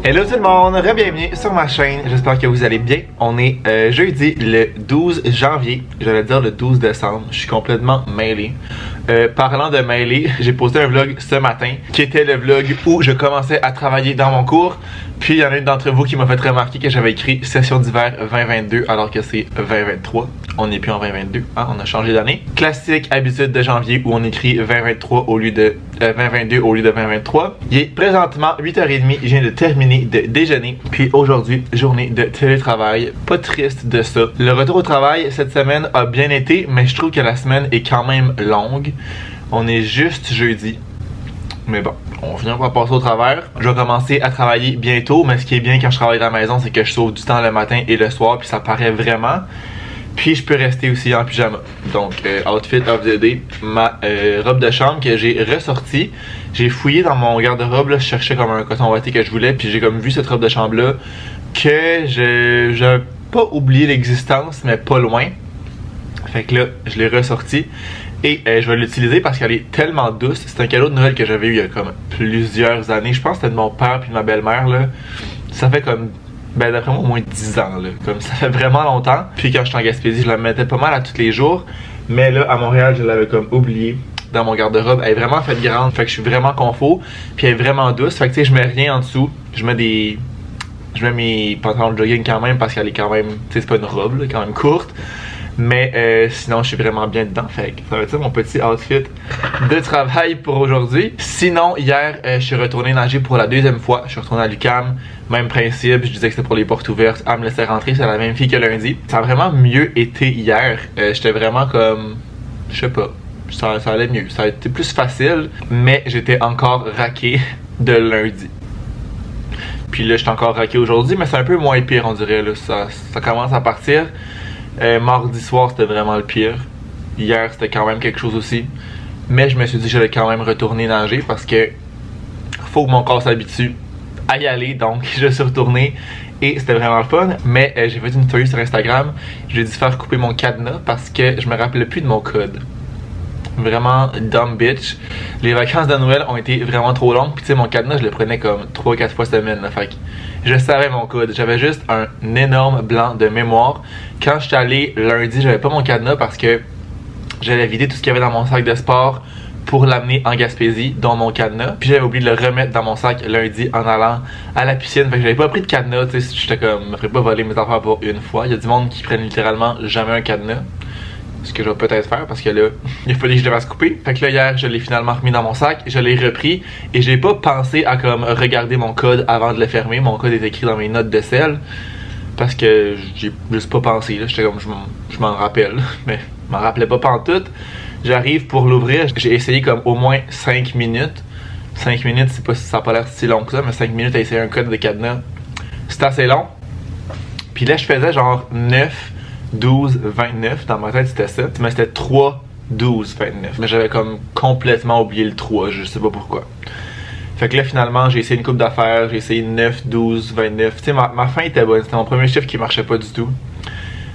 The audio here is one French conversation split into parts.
Hello tout le monde, re-bienvenue sur ma chaîne, j'espère que vous allez bien. On est jeudi le 12 janvier, j'allais dire le 12 décembre, je suis complètement mêlé. Parlant de mêlé, j'ai posté un vlog ce matin qui était le vlog où je commençais à travailler dans mon cours. Puis il y en a une d'entre vous qui m'a fait remarquer que j'avais écrit session d'hiver 2022 alors que c'est 2023. On n'est plus en 2022, hein, on a changé d'année. Classique habitude de janvier où on écrit 2023 au lieu de 2022 au lieu de 2023. Il est présentement 8h30, je viens de terminer de déjeuner. Puis aujourd'hui, journée de télétravail. Pas triste de ça. Le retour au travail cette semaine a bien été, mais je trouve que la semaine est quand même longue. On est juste jeudi. Mais bon, on finit par passer au travers. Je vais commencer à travailler bientôt, mais ce qui est bien quand je travaille à la maison, c'est que je sauve du temps le matin et le soir, puis ça paraît vraiment. Puis je peux rester aussi en pyjama. Donc, outfit of the day, ma robe de chambre que j'ai ressortie. J'ai fouillé dans mon garde-robe, je cherchais comme un coton ouaté que je voulais, puis j'ai comme vu cette robe de chambre-là que j'ai pas oublié l'existence, mais pas loin. Fait que là, je l'ai ressortie. Et je vais l'utiliser parce qu'elle est tellement douce. C'est un cadeau de Noël que j'avais eu il y a comme plusieurs années. Je pense que c'était de mon père puis de ma belle-mère là. Ça fait comme, ben d'après moi au moins 10 ans là. Comme ça fait vraiment longtemps. Puis quand j'étais en Gaspésie, je la mettais pas mal à tous les jours. Mais là, à Montréal, je l'avais comme oublié dans mon garde-robe. Elle est vraiment faite grande. Fait que je suis vraiment confort. Puis elle est vraiment douce. Fait que tu sais, je mets rien en dessous. Je mets mes pantalons de jogging quand même parce qu'elle est quand même, tu sais, c'est pas une robe là, quand même courte. Mais sinon je suis vraiment bien dedans. Fait que ça va être ça mon petit outfit de travail pour aujourd'hui. Sinon hier je suis retourné nager pour la deuxième fois. Je suis retourné à l'UQAM. Même principe, je disais que c'était pour les portes ouvertes. Elle me laissait rentrer, c'est la même fille que lundi. Ça a vraiment mieux été hier. J'étais vraiment comme, je sais pas, ça allait mieux. Ça a été plus facile. Mais j'étais encore raqué de lundi. Puis là j'étais encore raqué aujourd'hui. Mais c'est un peu moins pire on dirait là. Ça commence à partir. Mardi soir c'était vraiment le pire. Hier c'était quand même quelque chose aussi. Mais je me suis dit que j'allais quand même retourner nager parce que faut que mon corps s'habitue à y aller. Donc je suis retourné et c'était vraiment le fun. Mais j'ai fait une story sur Instagram. J'ai dû faire couper mon cadenas parce que je me rappelais plus de mon code. Vraiment dumb bitch. Les vacances de Noël ont été vraiment trop longues. Puis tu sais mon cadenas je le prenais comme 3-4 fois semaine là. Fait que je savais mon code. J'avais juste un énorme blanc de mémoire. Quand j'étais allé lundi, j'avais pas mon cadenas parce que j'allais vider tout ce qu'il y avait dans mon sac de sport pour l'amener en Gaspésie, dont mon cadenas. Puis j'avais oublié de le remettre dans mon sac lundi en allant à la piscine. Fait que j'avais pas pris de cadenas. Tu sais, j'étais comme, je me ferais pas voler mes affaires pour une fois. Il y a du monde qui prennent littéralement jamais un cadenas. Ce que je vais peut-être faire parce que là, il fallait que je le fasse couper. Fait que là, hier, je l'ai finalement remis dans mon sac, je l'ai repris et j'ai pas pensé à comme regarder mon code avant de le fermer. Mon code est écrit dans mes notes de sel parce que j'ai juste pas pensé. J'étais comme, je m'en rappelle, mais je m'en rappelais pas pantoute. J'arrive pour l'ouvrir, j'ai essayé comme au moins 5 minutes. 5 minutes, c'est pas, ça a pas l'air si long que ça, mais 5 minutes à essayer un code de cadenas, c'est assez long. Puis là, je faisais genre 9, 12, 29, dans ma tête c'était ça, mais c'était 3, 12, 29. Mais j'avais comme complètement oublié le 3, je sais pas pourquoi. Fait que là finalement j'ai essayé une coupe d'affaires, j'ai essayé 9, 12, 29. Tu sais ma fin était bonne, c'était mon premier chiffre qui marchait pas du tout.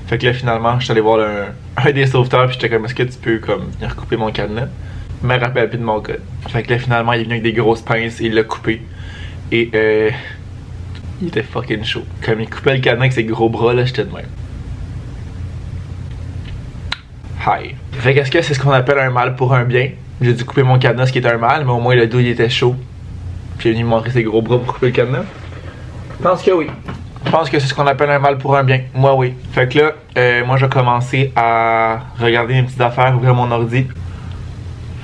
Fait que là finalement je suis allé voir un des sauveteurs puis j'étais comme est-ce que tu peux comme venir couper mon cadenas? Je me rappelle plus de mon code. Fait que là finalement il est venu avec des grosses pinces et il l'a coupé. Et il était fucking chaud. Comme il coupait le cadenas avec ses gros bras là, j'étais de même. Hi. Fait qu'est-ce que c'est ce qu'on appelle un mal pour un bien? J'ai dû couper mon cadenas, ce qui est un mal, mais au moins le dos il était chaud. Puis il est venu me montrer ses gros bras pour couper le cadenas. Je pense que oui. Je pense que c'est ce qu'on appelle un mal pour un bien. Moi, oui. Fait que là, moi, je vais commencer à regarder mes petites affaires, ouvrir mon ordi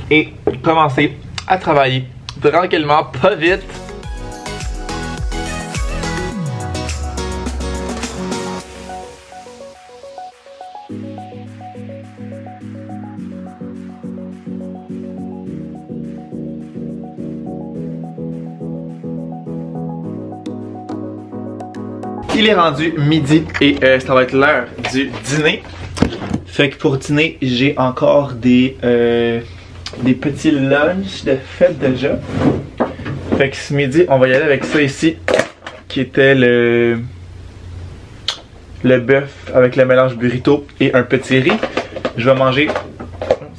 et commencer à travailler tranquillement, pas vite. Il est rendu midi et ça va être l'heure du dîner. Fait que pour dîner, j'ai encore des petits lunchs de fête déjà. Fait que ce midi, on va y aller avec ça ici, qui était le bœuf avec le mélange burrito et un petit riz. Je vais manger,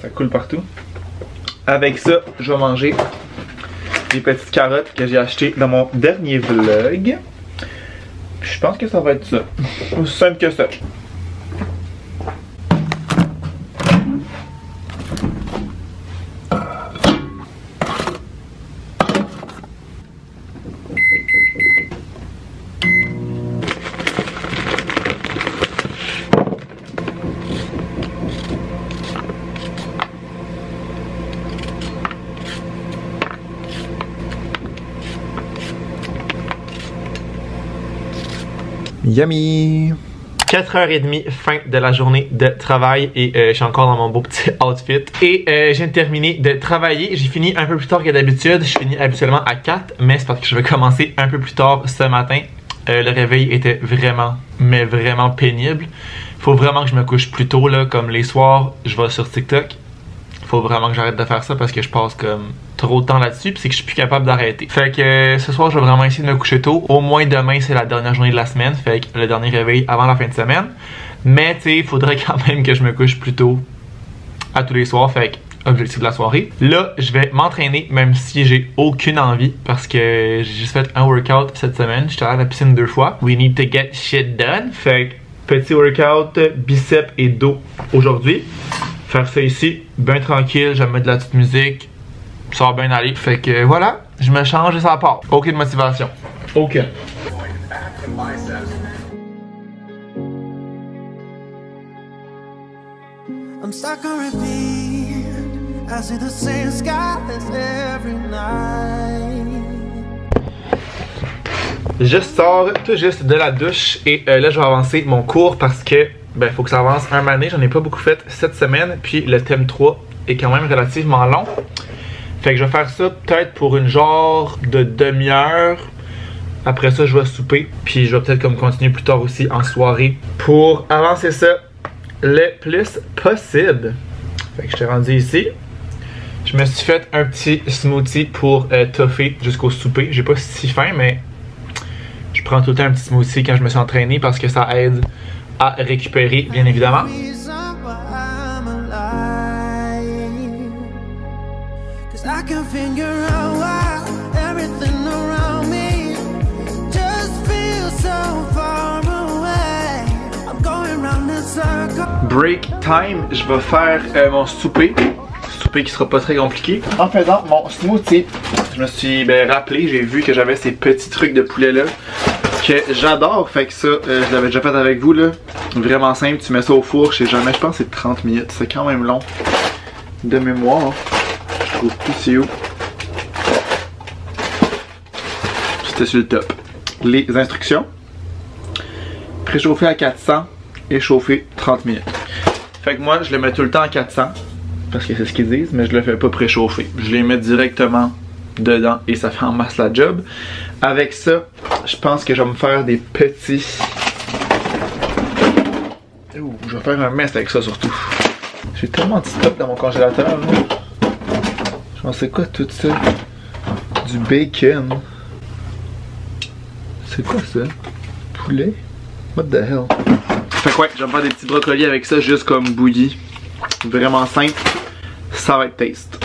ça coule partout. Avec ça, je vais manger des petites carottes que j'ai achetées dans mon dernier vlog. Je pense que ça va être ça. Aussi simple que ça. Yummy! 4h30, fin de la journée de travail et je suis encore dans mon beau petit outfit. Et je viens de terminer de travailler. J'ai fini un peu plus tard que d'habitude. Je finis habituellement à 4, mais c'est parce que je vais commencer un peu plus tard ce matin. Le réveil était vraiment, mais vraiment pénible. Faut vraiment que je me couche plus tôt, là, comme les soirs, je vais sur TikTok. Faut vraiment que j'arrête de faire ça parce que je passe comme trop de temps là-dessus puis c'est que je suis plus capable d'arrêter. Fait que ce soir, je vais vraiment essayer de me coucher tôt. Au moins demain, c'est la dernière journée de la semaine, fait que le dernier réveil avant la fin de semaine. Mais tu sais, il faudrait quand même que je me couche plus tôt à tous les soirs, fait que objectif de la soirée. Là, je vais m'entraîner même si j'ai aucune envie parce que j'ai juste fait un workout cette semaine. J'étais allé à la piscine 2 fois. We need to get shit done. Fait que petit workout biceps et dos aujourd'hui. Faire ça ici, bien tranquille, je vais mettre de la petite musique, ça va bien aller. Fait que voilà, je me change et ça part. Aucune motivation. Aucune. I'm stuck on repeat. I see the same skies every night. Je sors tout juste de la douche et là je vais avancer mon cours parce que ben, faut que ça avance un mané. J'en ai pas beaucoup fait cette semaine. Puis le thème 3 est quand même relativement long. Fait que je vais faire ça peut-être pour une genre de demi-heure. Après ça, je vais souper. Puis je vais peut-être comme continuer plus tard aussi en soirée pour avancer ça le plus possible. Fait que je t'ai rendu ici. Je me suis fait un petit smoothie pour toffer jusqu'au souper. J'ai pas si faim, mais je prends tout le temps un petit smoothie quand je me suis entraîné parce que ça aide à récupérer, bien évidemment. Break time, je vais faire mon souper. Souper qui sera pas très compliqué. En faisant mon smoothie, je me suis rappelé, j'ai vu que j'avais ces petits trucs de poulet là que j'adore, fait que ça, je l'avais déjà fait avec vous là. Vraiment simple, tu mets ça au four, je sais jamais, je pense que c'est 30 minutes, c'est quand même long. De mémoire, je trouve plus c'est où. C'était sur le top. Les instructions. Préchauffer à 400 et chauffer 30 minutes. Fait que moi, je le mets tout le temps à 400, parce que c'est ce qu'ils disent, mais je le fais pas préchauffer. Je les mets directement dedans et ça fait en masse la job. Avec ça, je pense que je vais me faire des petits... Ouh, je vais faire un mess avec ça surtout. J'ai tellement de stock dans mon congélateur là. Je pense c'est quoi tout ça? Du bacon. C'est quoi ça? Poulet? What the hell? Fait que ouais, je vais me faire des petits brocolis avec ça juste comme bouilli. Vraiment simple. Ça va être taste.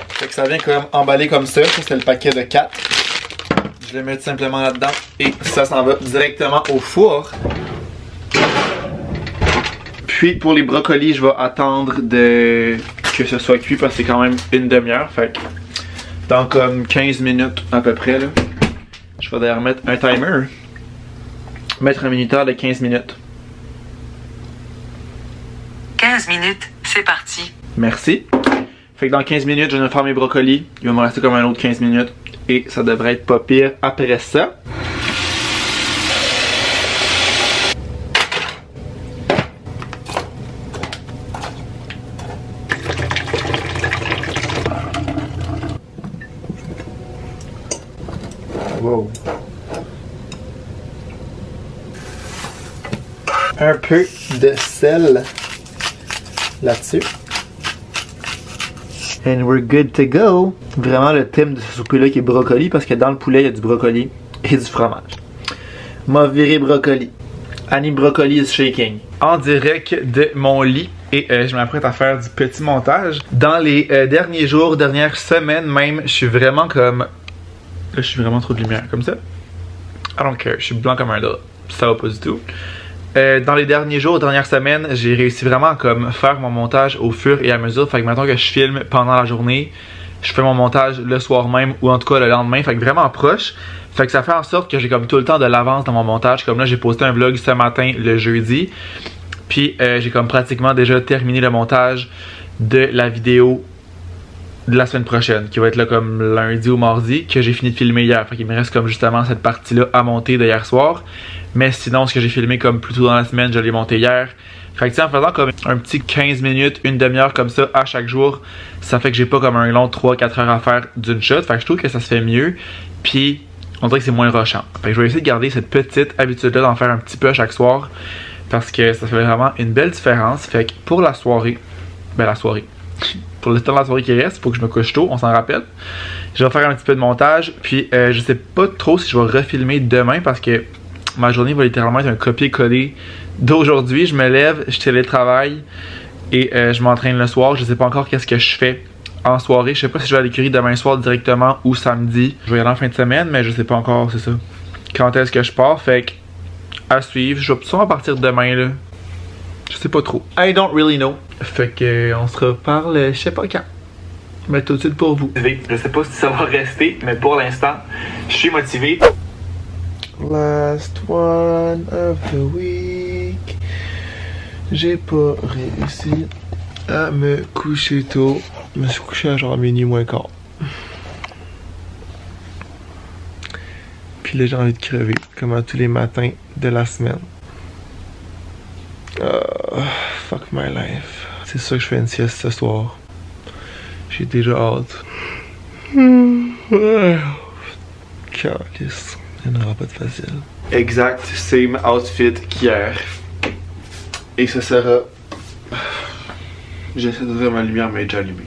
Fait que ça vient comme emballé comme ça. Ça c'est le paquet de 4. Je le mets tout simplement là-dedans et ça s'en va directement au four. Puis pour les brocolis, je vais attendre que ce soit cuit parce que c'est quand même une demi-heure. Fait que dans comme 15 minutes à peu près, là, je vais d'ailleurs mettre un timer. Mettre un minuteur de 15 minutes. 15 minutes, c'est parti. Merci. Fait que dans 15 minutes, je viens de faire mes brocolis. Il va me rester comme un autre 15 minutes. Et ça devrait être pas pire après ça. Wow. Un peu de sel là-dessus. And we're good to go. Vraiment le thème de ce souper-là qui est brocoli parce que dans le poulet, il y a du brocoli et du fromage. M'a viré brocoli. Annie Brocoli is shaking. En direct de mon lit et je m'apprête à faire du petit montage. Dans les derniers jours, dernières semaines même, je suis vraiment comme... Là, je suis vraiment trop de lumière comme ça. I don't care, je suis blanc comme un drap. Ça va pas du tout. Dans les derniers jours, dernières semaines, j'ai réussi vraiment à comme faire mon montage au fur et à mesure. Fait que maintenant que je filme pendant la journée, je fais mon montage le soir même ou en tout cas le lendemain. Fait que vraiment proche. Fait que ça fait en sorte que j'ai comme tout le temps de l'avance dans mon montage. Comme là, j'ai posté un vlog ce matin, le jeudi. Puis j'ai comme pratiquement déjà terminé le montage de la vidéo de la semaine prochaine, qui va être là comme lundi ou mardi, que j'ai fini de filmer hier. Fait qu'il me reste comme justement cette partie-là à monter de hier soir. Mais sinon, ce que j'ai filmé comme plus tôt dans la semaine, je l'ai monté hier. Fait que en faisant comme un petit 15 minutes, une demi-heure comme ça à chaque jour, ça fait que j'ai pas comme un long 3-4 heures à faire d'une shot. Fait que je trouve que ça se fait mieux. Puis, on dirait que c'est moins rushant. Fait que je vais essayer de garder cette petite habitude-là d'en faire un petit peu à chaque soir. Parce que ça fait vraiment une belle différence. Fait que pour la soirée, pour le temps de la soirée qui reste, il faut que je me couche tôt, on s'en rappelle. Je vais faire un petit peu de montage, puis je sais pas trop si je vais refilmer demain parce que ma journée va littéralement être un copier-coller d'aujourd'hui. Je me lève, je télétravaille et je m'entraîne le soir. Je sais pas encore qu'est-ce que je fais en soirée. Je sais pas si je vais à l'écurie demain soir directement ou samedi. Je vais y aller en fin de semaine, mais je sais pas encore, c'est ça. Quand est-ce que je pars, fait que à suivre. Je vais sûrement partir demain là. Je sais pas trop. I don't really know. Fait que on se reparle, je sais pas quand. Mais tout de suite pour vous. Je sais pas si ça va rester, mais pour l'instant, je suis motivé. Last one of the week. J'ai pas réussi à me coucher tôt. Je me suis couché à genre minuit moins quart. Puis là j'ai envie de crever, comme à tous les matins de la semaine. Fuck my life. C'est sûr que je fais une sieste ce soir. J'ai déjà hâte. Calice. Il n'y en aura pas de facile. Exact, same outfit qu'hier. Et ce sera... J'essaie d'ouvrir ma lumière, mais elle est déjà allumée.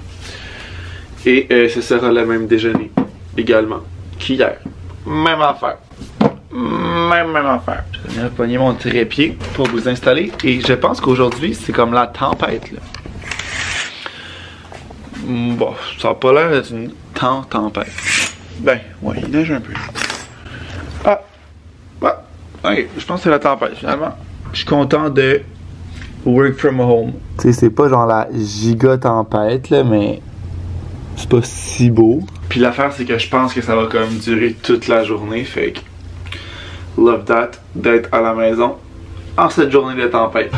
Et ce sera le même déjeuner également qu'hier. Même affaire. Même affaire. Je vais venir pogner mon trépied pour vous installer. Et je pense qu'aujourd'hui, c'est comme la tempête, là. Bon, ça n'a pas l'air d'être une tempête. Ben, ouais, il neige un peu. Ouais, je pense que c'est la tempête, finalement. Je suis content de work from home. Tu sais, c'est pas genre la giga tempête, là, mais c'est pas si beau. Puis l'affaire, c'est que je pense que ça va comme durer toute la journée, fait que love that, d'être à la maison en cette journée de tempête.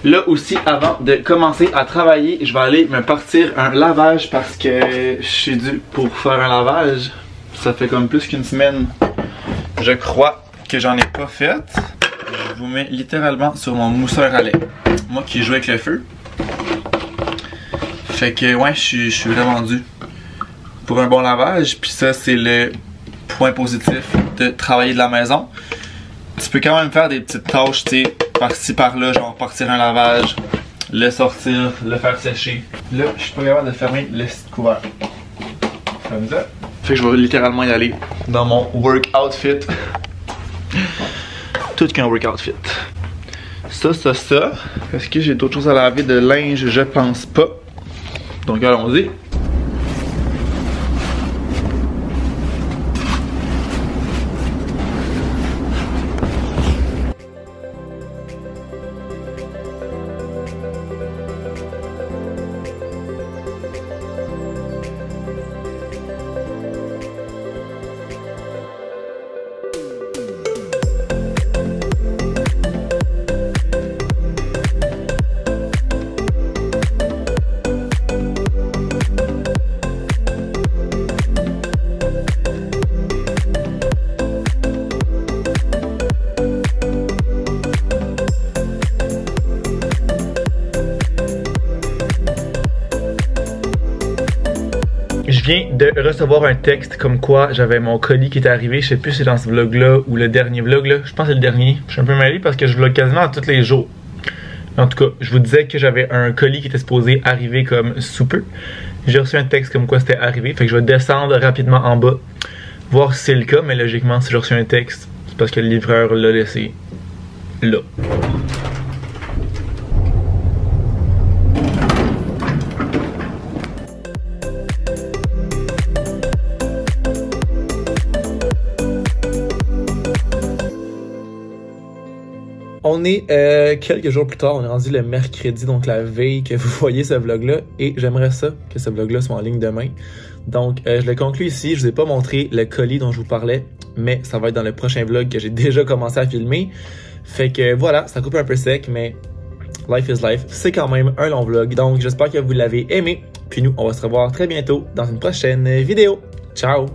Là aussi, avant de commencer à travailler, je vais aller me partir un lavage parce que je suis dû pour faire un lavage. Ça fait comme plus qu'une semaine, je crois, que j'en ai pas fait. Je vous mets littéralement sur mon mousseur à lait. Moi qui joue avec le feu. Fait que ouais, je suis vraiment dû pour un bon lavage. Puis ça, c'est le point positif de travailler de la maison. Tu peux quand même faire des petites tâches, tu sais, par-ci par-là, genre partir un lavage, le sortir, le faire sécher. Là, je suis pas capable de fermer le couvert. Comme ça. Fait que je vais littéralement y aller dans mon work outfit. Tout qu'un work outfit. Ça. Est-ce que j'ai d'autres choses à laver de linge? Je pense pas. Donc allons-y. Je viens de recevoir un texte comme quoi j'avais mon colis qui était arrivé. Je sais plus si c'est dans ce vlog-là ou le dernier vlog là. Je pense que c'est le dernier. Je suis un peu mêlé parce que je vlog quasiment tous les jours. En tout cas, je vous disais que j'avais un colis qui était supposé arriver comme sous peu. J'ai reçu un texte comme quoi c'était arrivé. Fait que je vais descendre rapidement en bas, voir si c'est le cas. Mais logiquement, si j'ai reçu un texte, c'est parce que le livreur l'a laissé là. On est quelques jours plus tard, on est rendu le mercredi, donc la veille que vous voyez ce vlog-là. Et j'aimerais ça, que ce vlog-là soit en ligne demain. Donc je le conclue ici, je vous ai pas montré le colis dont je vous parlais, mais ça va être dans le prochain vlog que j'ai déjà commencé à filmer. Fait que voilà, ça coupe un peu sec, mais life is life, c'est quand même un long vlog. Donc j'espère que vous l'avez aimé, puis nous, on va se revoir très bientôt dans une prochaine vidéo. Ciao!